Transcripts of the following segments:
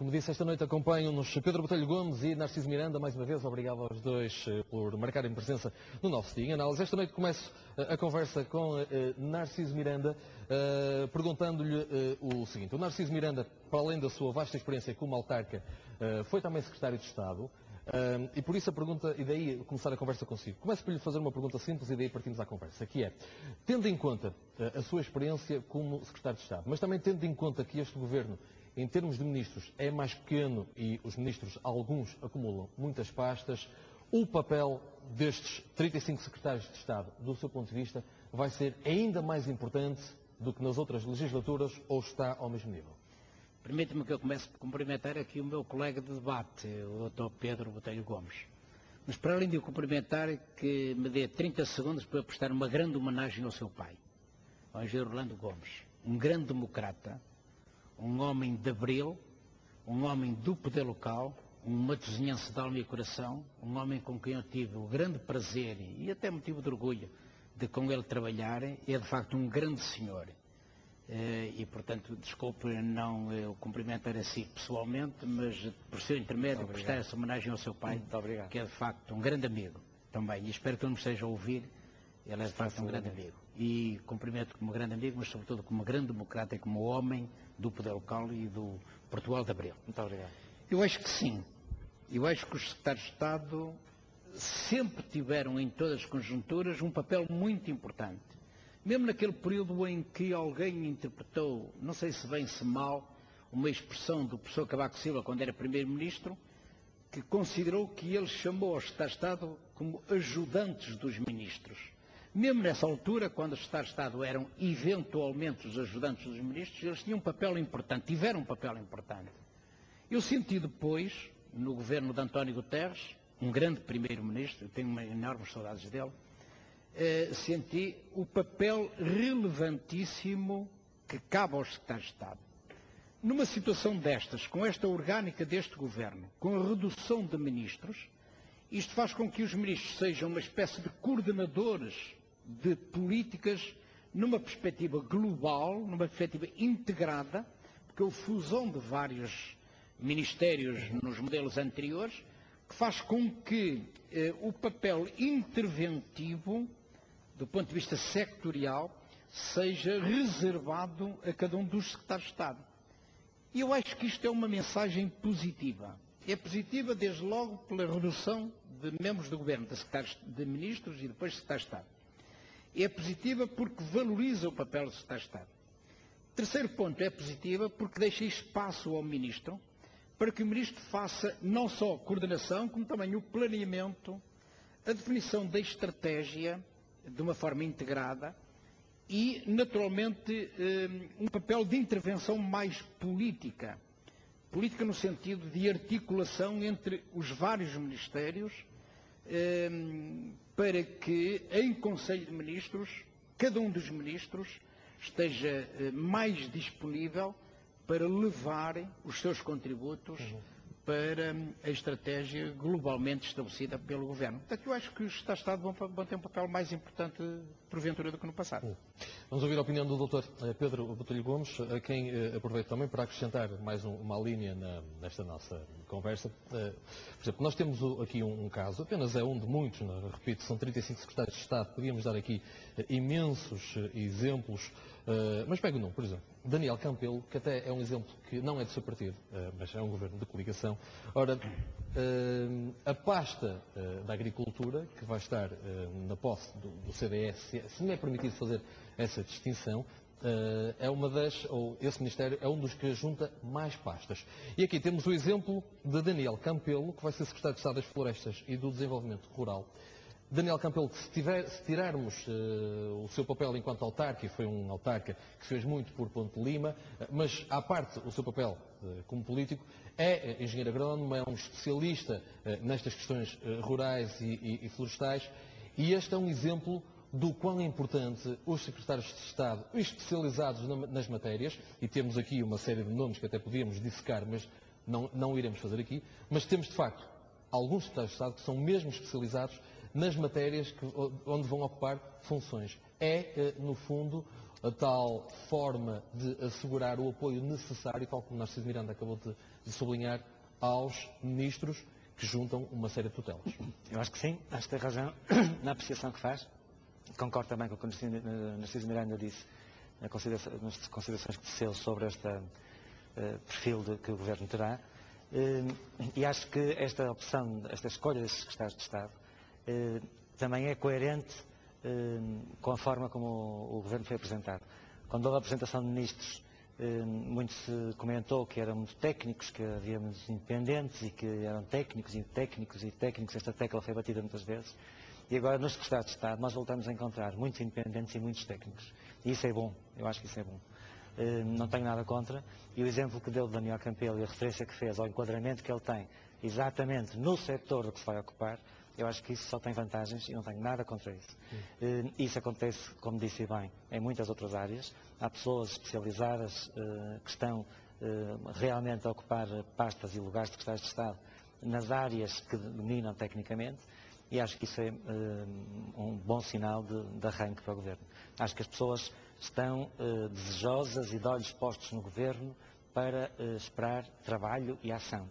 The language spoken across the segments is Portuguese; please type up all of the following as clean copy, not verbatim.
como disse, esta noite acompanham-nos Pedro Botelho Gomes e Narciso Miranda. Mais uma vez, obrigado aos dois por marcarem presença no nosso Dia em Análise. Esta noite começo a conversa com Narciso Miranda, perguntando-lhe o seguinte. O Narciso Miranda, para além da sua vasta experiência como autarca, foi também secretário de Estado. E por isso a pergunta, e daí começar a conversa consigo. Começo por lhe fazer uma pergunta simples e daí partimos à conversa, que é, tendo em conta a sua experiência como secretário de Estado, mas também tendo em conta que este governo, em termos de ministros, é mais pequeno e os ministros, alguns, acumulam muitas pastas, o papel destes 35 secretários de Estado, do seu ponto de vista, vai ser ainda mais importante do que nas outras legislaturas ou está ao mesmo nível? Permita-me que eu comece por cumprimentar aqui o meu colega de debate, o Dr. Pedro Botelho Gomes. Mas para além de o cumprimentar, que me dê 30 segundos para eu prestar uma grande homenagem ao seu pai, ao engenheiro Orlando Gomes, um grande democrata, um homem de abril, um homem do poder local, um matosinhense de alma e coração, um homem com quem eu tive o grande prazer e até motivo de orgulho de com ele trabalhar. É de facto um grande senhor. E, portanto, desculpe não eu cumprimentar assim pessoalmente, mas por seu intermédio prestar essa homenagem ao seu pai, que é de facto um grande amigo também. E espero que ele me esteja a ouvir. Ele é de facto um grande amigo. E cumprimento como grande amigo, mas sobretudo como grande democrata e como homem do poder local e do Portugal de Abril. Muito obrigado. Eu acho que sim. Eu acho que os secretários de Estado sempre tiveram em todas as conjunturas um papel muito importante. Mesmo naquele período em que alguém interpretou, não sei se bem se mal, uma expressão do professor Cavaco Silva quando era primeiro-ministro, que considerou que ele chamou aos secretários de Estado como ajudantes dos ministros. Mesmo nessa altura, quando os secretários de Estado eram eventualmente os ajudantes dos ministros, eles tinham um papel importante, tiveram um papel importante. Eu senti depois, no governo de António Guterres, um grande primeiro-ministro, eu tenho enormes saudades dele, senti o papel relevantíssimo que cabe aos secretários de Estado. Numa situação destas, com esta orgânica deste governo, com a redução de ministros, isto faz com que os ministros sejam uma espécie de coordenadores de políticas numa perspectiva global, numa perspectiva integrada, porque a fusão de vários ministérios nos modelos anteriores, que faz com que o papel interventivo, do ponto de vista sectorial, seja reservado a cada um dos secretários de Estado. E eu acho que isto é uma mensagem positiva. É positiva, desde logo, pela redução de membros do Governo, de ministros e depois de secretários de Estado. É positiva porque valoriza o papel do secretário de Estado. Terceiro ponto, é positiva porque deixa espaço ao ministro para que o ministro faça não só a coordenação, como também o planeamento, a definição da estratégia de uma forma integrada e, naturalmente, um papel de intervenção mais política. Política no sentido de articulação entre os vários ministérios, para que, em Conselho de Ministros, cada um dos ministros esteja mais disponível para levar os seus contributos para a estratégia globalmente estabelecida pelo Governo. Portanto, eu acho que os secretários de Estado vão ter um papel mais importante, porventura, do que no passado. Vamos ouvir a opinião do Dr. Pedro Botelho Gomes, a quem aproveito também para acrescentar mais uma linha nesta nossa conversa. Por exemplo, nós temos aqui um caso, apenas é um de muitos, repito, são 35 secretários de Estado, podíamos dar aqui imensos exemplos, mas pego um, por exemplo, Daniel Campelo, que até é um exemplo que não é do seu partido, mas é um governo de coligação. Ora, a pasta da agricultura, que vai estar na posse do CDS, se me é permitido fazer essa distinção, é uma das, ou esse Ministério é um dos que junta mais pastas. E aqui temos o exemplo de Daniel Campelo, que vai ser Secretário de Estado das Florestas e do Desenvolvimento Rural. Daniel Campelo, que se tirarmos o seu papel enquanto autarca, e foi um autarca que fez muito por Ponte Lima, mas à parte o seu papel como político, é engenheiro agrónomo, é um especialista nestas questões rurais e florestais, e este é um exemplo do quão é importante os secretários de Estado especializados nas matérias, e temos aqui uma série de nomes que até podíamos dissecar, mas não iremos fazer aqui, mas temos de facto alguns secretários de Estado que são mesmo especializados nas matérias onde vão ocupar funções. É, no fundo, a tal forma de assegurar o apoio necessário, tal como Narciso Miranda acabou de sublinhar, aos ministros que juntam uma série de tutelas. Eu acho que sim, acho que tem razão na apreciação que faz. Concordo também com o que o Narciso Miranda disse nas considerações que teceu sobre este perfil que o Governo terá. E acho que esta opção, esta escolha destes secretários de Estado também é coerente com a forma como o Governo foi apresentado. Quando houve a apresentação de ministros, muito se comentou que eram muito técnicos, que havia muitos independentes e que eram técnicos e técnicos e técnicos. Esta tecla foi batida muitas vezes. E agora, nos secretários de Estado, nós voltamos a encontrar muitos independentes e muitos técnicos. E isso é bom, eu acho que isso é bom. Não tenho nada contra. E o exemplo que deu de Daniel Campelo e a referência que fez ao enquadramento que ele tem, exatamente no setor do que se vai ocupar, eu acho que isso só tem vantagens e não tenho nada contra isso. Isso acontece, como disse bem, em muitas outras áreas. Há pessoas especializadas que estão realmente a ocupar pastas e lugares de secretários de Estado nas áreas que dominam tecnicamente, e acho que isso é um bom sinal de arranque para o Governo. Acho que as pessoas estão desejosas e de olhos postos no Governo para esperar trabalho e ação.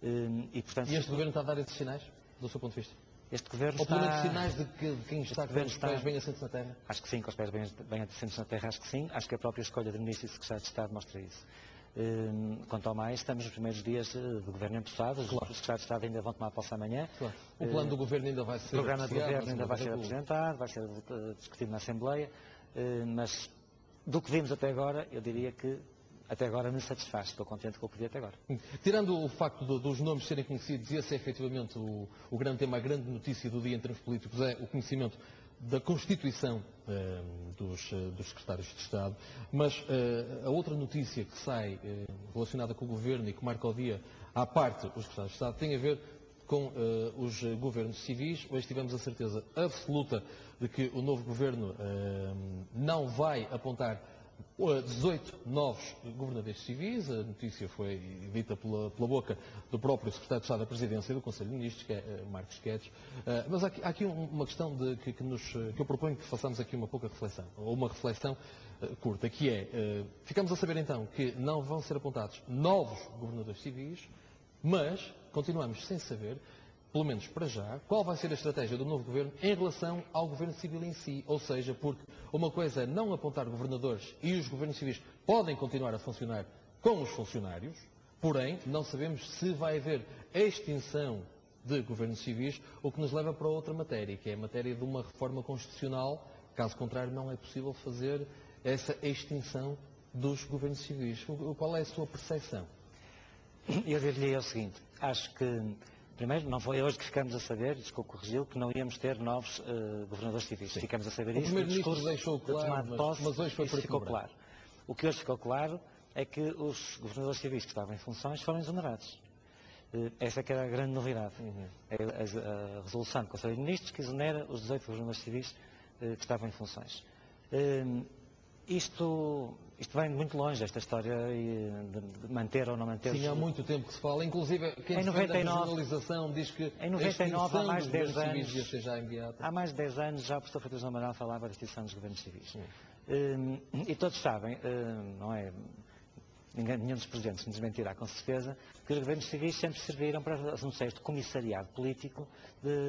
Portanto, E este Governo está a dar esses sinais, do seu ponto de vista? Este Governo ou pelo menos está... sinais de que quem está com os pés bem assentes na terra? Acho que sim, com os pés bem assentes na terra, acho que sim. Acho que a própria escolha de Ministro e Secretário de Estado mostra isso. Quanto ao mais, estamos nos primeiros dias do Governo empossado, os Secretários de Estado ainda vão tomar posse amanhã. Claro. O plano do Governo ainda vai ser O programa do Governo ainda vai ser apresentado, vai ser discutido na Assembleia, mas do que vimos até agora, eu diria que até agora me satisfaz, estou contente com o que vi até agora. Tirando o facto dos nomes serem conhecidos, e esse é efetivamente o grande tema, a grande notícia do dia em termos políticos, é o conhecimento da Constituição dos secretários de Estado, mas a outra notícia que sai relacionada com o Governo e que marca o dia à parte os secretários de Estado tem a ver com os governos civis. Hoje tivemos a certeza absoluta de que o novo Governo não vai apontar 18 novos governadores civis. A notícia foi dita pela boca do próprio Secretário de Estado da Presidência e do Conselho de Ministros, que é Marcos Guedes. Mas há aqui uma questão que eu proponho que façamos aqui uma pouca reflexão, ou uma reflexão curta, que é, ficamos a saber então que não vão ser apontados novos governadores civis, mas continuamos sem saber, pelo menos para já, qual vai ser a estratégia do novo Governo em relação ao Governo Civil em si. Ou seja, porque uma coisa é não apontar governadores e os governos civis podem continuar a funcionar com os funcionários, porém não sabemos se vai haver extinção de governos civis, o que nos leva para outra matéria, que é a matéria de uma reforma constitucional. Caso contrário, não é possível fazer essa extinção dos governos civis. Qual é a sua percepção? Eu diria o seguinte, acho que, primeiro, não foi hoje que ficamos a saber, desculpe corrigi-lo, que não íamos ter novos governadores civis. Sim. Ficamos a saber isso. O Primeiro-Ministro deixou claro, mas hoje foi ficou claro. O que hoje ficou claro é que os governadores civis que estavam em funções foram exonerados. Essa é que era a grande novidade. É a resolução do Conselho de Ministros que exonera os 18 governadores civis que estavam em funções. Isto vem muito longe, esta história de manter ou não manter... Sim, há muito tempo que se fala. Inclusive, quem defende a regionalização diz que em 99, há mais de 10 anos, já imediata. Há mais de 10 anos já o professor Freitas Amaral falava da extinção dos governos civis. E todos sabem, não é... Nenhum dos presidentes nos mentirá, com certeza, que os governos civis sempre serviram para um certo comissariado político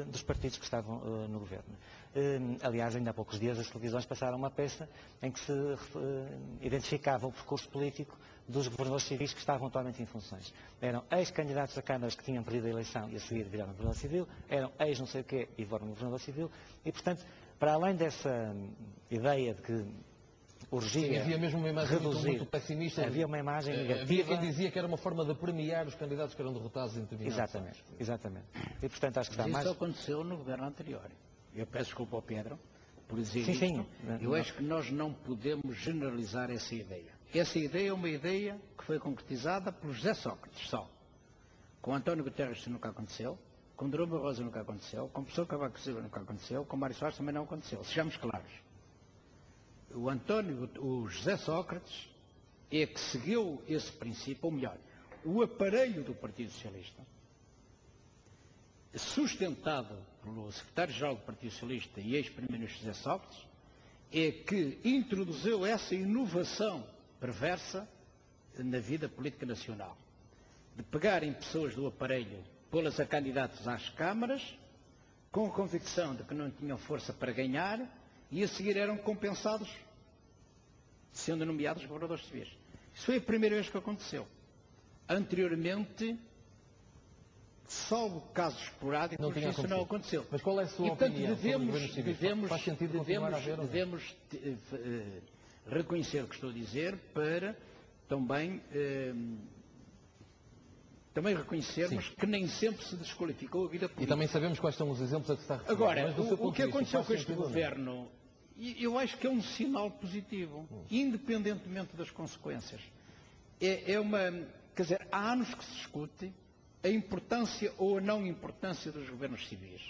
dos partidos que estavam no governo. Aliás, ainda há poucos dias as televisões passaram uma peça em que se identificava o percurso político dos governadores civis que estavam atualmente em funções. Eram ex-candidatos a câmaras que tinham perdido a eleição e a seguir viraram governador civil, eram ex não sei o quê e foram governador civil, e portanto, para além dessa ideia de que urgia. Sim, havia mesmo uma imagem muito pessimista. Havia uma imagem negativa. Havia quem dizia que era uma forma de premiar os candidatos que eram derrotados em determinados. Exatamente. E portanto acho que está mais... Isso aconteceu no governo anterior. Eu peço desculpa ao Pedro por dizer sim, isto. sim. Eu acho que nós não podemos generalizar essa ideia. Essa ideia é uma ideia que foi concretizada por José Sócrates só. Com António Guterres isso nunca aconteceu, com Durão Barroso nunca aconteceu, com o professor Cavaco Silva nunca aconteceu, com Mário Soares também não aconteceu. Sejamos claros. O José Sócrates é que seguiu esse princípio, ou melhor, o aparelho do Partido Socialista, sustentado pelo secretário-geral do Partido Socialista e ex-primeiro-ministro José Sócrates, é que introduziu essa inovação perversa na vida política nacional, de pegarem pessoas do aparelho, pô-las a candidatos às câmaras, com a convicção de que não tinham força para ganhar, e a seguir eram compensados, sendo nomeados governadores civis. Isso foi a primeira vez que aconteceu. Anteriormente, salvo casos esporádicos, isso não aconteceu. Mas qual é a sua opinião sobre os governos civis? Faz sentido continuar a haver? Devemos reconhecer o que estou a dizer para também reconhecermos que nem sempre se desqualificou a vida política. E também sabemos quais são os exemplos a que está a referir. Agora, o que aconteceu com este governo, eu acho que é um sinal positivo, independentemente das consequências. Quer dizer, há anos que se discute a importância ou a não importância dos governos civis.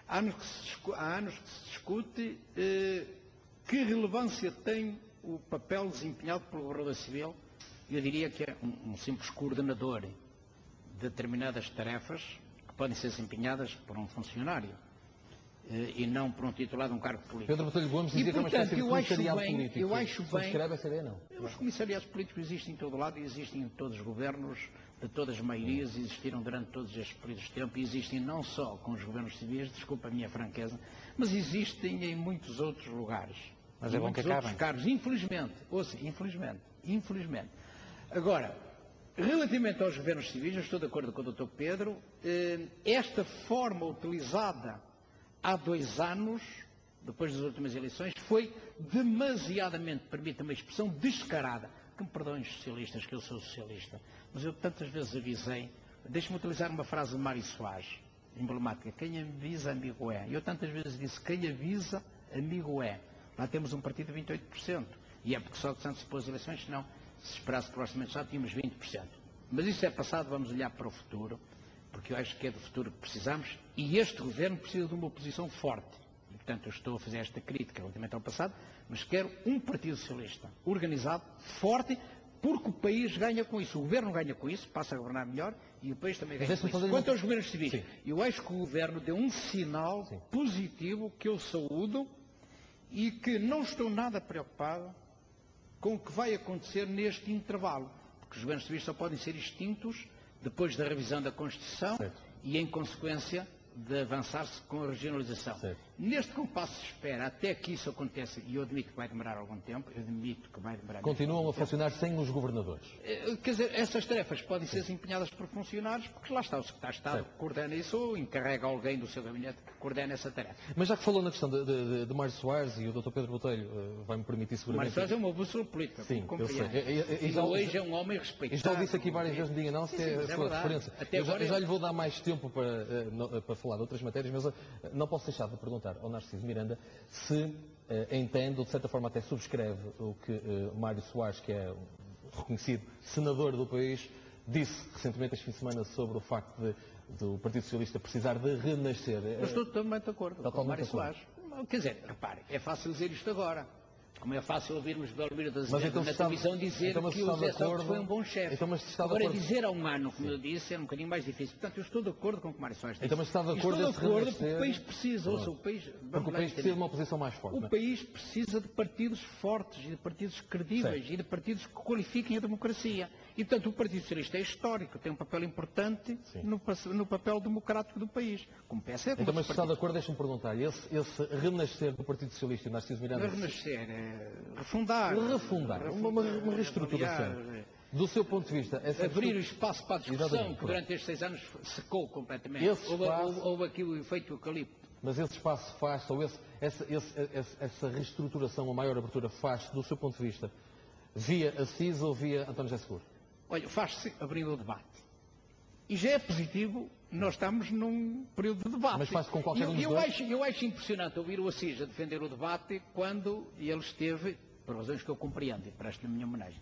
Há anos que se discute que relevância tem o papel desempenhado pelo governador civil. Eu diria que é um simples coordenador de determinadas tarefas que podem ser desempenhadas por um funcionário e não por um titular de um cargo político. Pedro Botelho Gomes dizia que é uma espécie de comissariado político. Eu acho bem. Subscreve essa ideia, não? Os comissariados políticos existem em todo lado e existem em todos os governos, de todas as maiorias, existiram durante todos estes períodos de tempo e existem não só com os governos civis, desculpa a minha franqueza, mas existem em muitos outros lugares. Mas é bom que acabem. Cargos, infelizmente. Ouça, infelizmente. Agora, relativamente aos governos civis, eu estou de acordo com o Dr. Pedro, esta forma utilizada há 2 anos, depois das últimas eleições, foi demasiadamente, permita-me a expressão, descarada. Que me perdoem os socialistas, que eu sou socialista, mas eu tantas vezes avisei, deixe-me utilizar uma frase de Mário Soares, emblemática, quem avisa, amigo é. Eu tantas vezes disse, quem avisa, amigo é. Lá temos um partido de 28%, e é porque só que se antecipou as eleições, senão, se esperasse que o orçamento já tínhamos 20%. Mas isso é passado, vamos olhar para o futuro, porque eu acho que é do futuro que precisamos, e este governo precisa de uma oposição forte. E, portanto, eu estou a fazer esta crítica relativamente ao passado, mas quero um Partido Socialista organizado, forte, porque o país ganha com isso. O governo ganha com isso, passa a governar melhor, e o país também ganha com isso. Quanto aos governos civis, eu acho que o governo deu um sinal positivo que eu saúdo e que não estou nada preocupado com o que vai acontecer neste intervalo, porque os governos civis só podem ser extintos depois da revisão da Constituição e, em consequência, de avançar-se com a regionalização. Neste compasso de espera, até que isso aconteça, e eu admito que vai demorar algum tempo, continuam a funcionar sem os governadores. Quer dizer, essas tarefas podem ser desempenhadas por funcionários, porque lá está o secretário de Estado que coordena isso ou encarrega alguém do seu gabinete que coordena essa tarefa. Mas já que falou na questão de Mário Soares, e o Dr. Pedro Botelho vai-me permitir seguramente... Mário Soares é uma bússola política, sim, como eu sei. E hoje é um homem respeitado. E já disse aqui várias vezes, ninguém não, se é a sua referência. Eu já lhe vou dar mais tempo para falar de outras matérias, mas não posso deixar de perguntar ao Narciso Miranda se entende, ou de certa forma até subscreve, o que Mário Soares, que é um reconhecido senador do país, disse recentemente este fim de semana sobre o facto do Partido Socialista precisar de renascer. Eu estou totalmente de acordo com Mário Soares. Quer dizer, repare, é fácil dizer isto agora. Como é fácil ouvirmos Belmiro da Azevedo na televisão dizer que o José Sócrates foi um bom chefe. Agora, dizer há um ano, como eu disse, é um bocadinho mais difícil. Portanto, eu estou de acordo com o que Mário Soares disse. Então, mas está de acordo estou de acordo porque o país precisa, ouça, o país... Porque o país precisa de uma oposição mais forte. O país precisa de partidos fortes, e de partidos credíveis, e de partidos que qualifiquem a democracia. E, portanto, o Partido Socialista é histórico, tem um papel importante no papel democrático do país. Como PSD, como então, mas se está de acordo, deixe-me perguntar, esse renascer do Partido Socialista e Narciso Miranda... Renascer, refundar, uma reestruturação. Do seu ponto de vista... Abrir o espaço para a discussão, que durante estes 6 anos secou completamente. Houve aqui o efeito eucalipto. Mas esse espaço faz, ou essa reestruturação, a maior abertura faz, do seu ponto de vista, via Assis ou via António José Seguro? Olha, faz-se abrindo o debate. E já é positivo, nós estamos num período de debate. Mas faz com qualquer um dos dois? Eu acho impressionante ouvir o Assis a defender o debate quando ele esteve, por razões que eu compreendo, e presto-lhe a minha homenagem,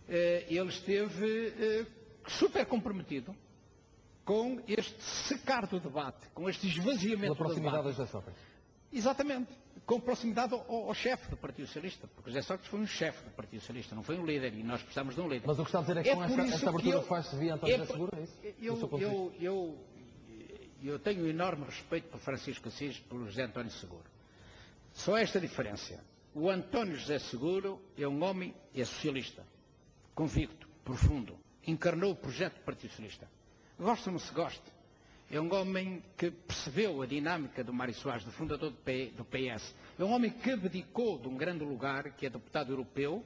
ele esteve super comprometido com este secar do debate, com este esvaziamento do debate. Pela proximidade a José Sócrates. Exatamente. Com proximidade ao chefe do Partido Socialista, porque José Sócrates foi um chefe do Partido Socialista, não foi um líder, e nós precisamos de um líder. Mas o que está a dizer é que com esta abertura faz-se via António José Seguro, é isso? Eu tenho um enorme respeito por Francisco Assis e por José António Seguro. Só esta diferença. o António José Seguro é um homem, é socialista, convicto, profundo, encarnou o projeto do Partido Socialista. Gosta ou não se gosta? É um homem que percebeu a dinâmica do Mário Soares, do fundador do PS. É um homem que abdicou de um grande lugar, que é deputado europeu,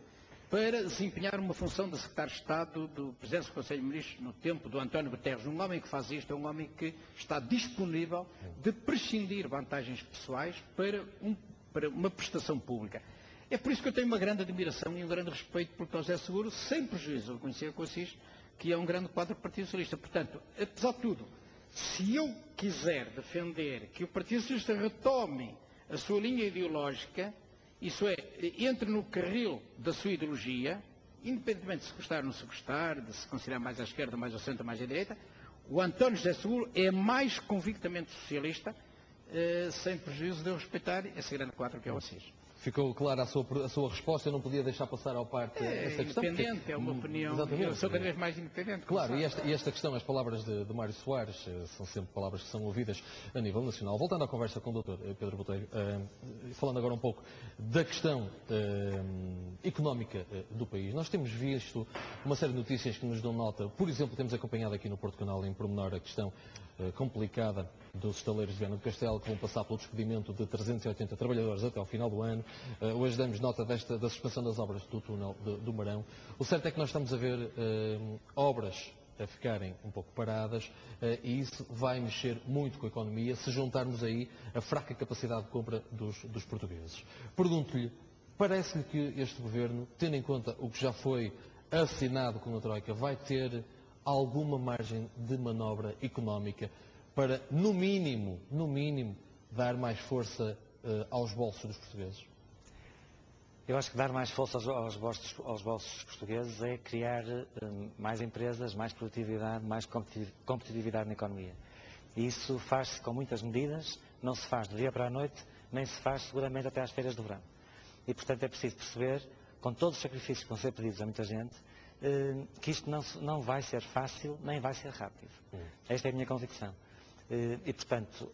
para desempenhar uma função de secretário de Estado do Presidente do Conselho de Ministros no tempo do António Guterres. Um homem que faz isto é um homem que está disponível de prescindir vantagens pessoais para uma prestação pública. É por isso que eu tenho uma grande admiração e um grande respeito pelo José Seguro, sem prejuízo de reconhecer com Assis que é um grande quadro do Partido Socialista. Portanto, apesar de tudo, se eu quiser defender que o Partido Socialista retome a sua linha ideológica, isso é, entre no carril da sua ideologia, independentemente de se gostar ou não se gostar, de se considerar mais à esquerda, mais ao centro, mais à direita, o António José Seguro é mais convictamente socialista, sem prejuízo de eu respeitar esse grande quadro que é o Assis. Ficou clara a sua resposta, eu não podia deixar passar ao parte essa questão. Independente, porque é uma opinião, exatamente. Eu sou cada vez mais independente. Claro, e esta questão, as palavras de Mário Soares, são sempre palavras que são ouvidas a nível nacional. Voltando à conversa com o Dr. Pedro Botelho, falando agora um pouco da questão económica do país, nós temos visto uma série de notícias que nos dão nota. Por exemplo, temos acompanhado aqui no Porto Canal, em pormenor, a questão complicada dos estaleiros de Viana do Castelo, que vão passar pelo despedimento de 380 trabalhadores até ao final do ano. Hoje damos nota da suspensão das obras do túnel do Marão. O certo é que nós estamos a ver obras a ficarem um pouco paradas e isso vai mexer muito com a economia, se juntarmos aí a fraca capacidade de compra dos portugueses. Pergunto-lhe, parece-lhe que este Governo, tendo em conta o que já foi assinado com a Troika, vai ter alguma margem de manobra económica para, no mínimo, dar mais força aos bolsos dos portugueses? Eu acho que dar mais força aos bolsos portugueses é criar mais empresas, mais produtividade, mais competitividade na economia. E isso faz-se com muitas medidas, não se faz do dia para a noite, nem se faz seguramente até às férias do verão. E, portanto, é preciso perceber, com todos os sacrifícios que vão ser pedidos a muita gente, que isto não vai ser fácil, nem vai ser rápido. Esta é a minha convicção. E, portanto,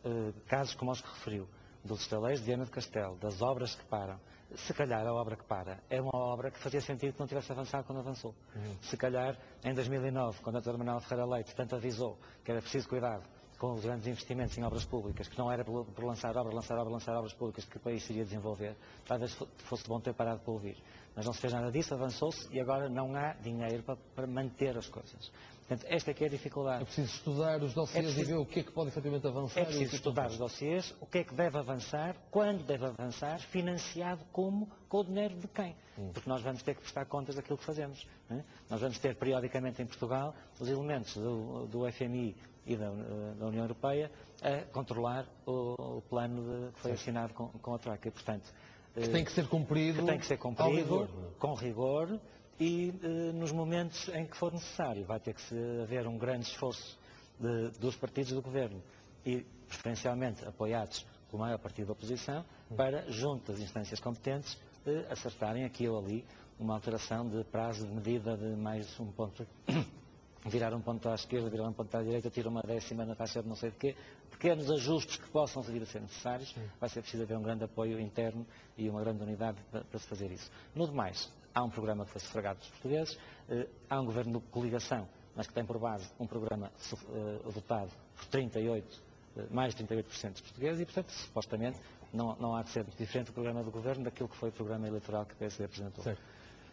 casos como os que referiu, dos estaleiros de Viana do Castelo, das obras que param, se calhar a obra que para é uma obra que fazia sentido que não tivesse avançado quando avançou. Se calhar, em 2009, quando a Dra. Manuela Ferreira Leite tanto avisou que era preciso cuidado com os grandes investimentos em obras públicas, que não era por lançar obras públicas que o país iria desenvolver, talvez fosse bom ter parado para ouvir. Mas não se fez nada disso, avançou-se e agora não há dinheiro para manter as coisas. Portanto, esta é que é a dificuldade. É preciso estudar os dossiês e ver o que é que pode efetivamente avançar. É preciso estudar os dossiês, o que é que deve avançar, quando deve avançar, financiado como, com o dinheiro de quem. Porque nós vamos ter que prestar contas daquilo que fazemos. Não é? Nós vamos ter periodicamente em Portugal os elementos do FMI e da União Europeia a controlar o plano que foi assinado com a Troika. Portanto, que tem que ser cumprido, com rigor e nos momentos em que for necessário. Vai ter que haver um grande esforço dos partidos do Governo e, preferencialmente, apoiados pelo maior partido da oposição, para, junto das instâncias competentes, acertarem aqui ou ali uma alteração de prazo de medida de mais um ponto, virar um ponto à esquerda, virar um ponto à direita, tirar uma décima na taxa de não sei de quê, pequenos ajustes que possam vir a ser necessários. Vai ser preciso haver um grande apoio interno e uma grande unidade para se fazer isso. No demais, há um programa que foi sufragado dos portugueses, há um governo de coligação, mas que tem por base um programa votado por mais de 38% dos portugueses e, portanto, supostamente, não há de ser diferente o programa do governo daquilo que foi o programa eleitoral que o PSD apresentou. Certo.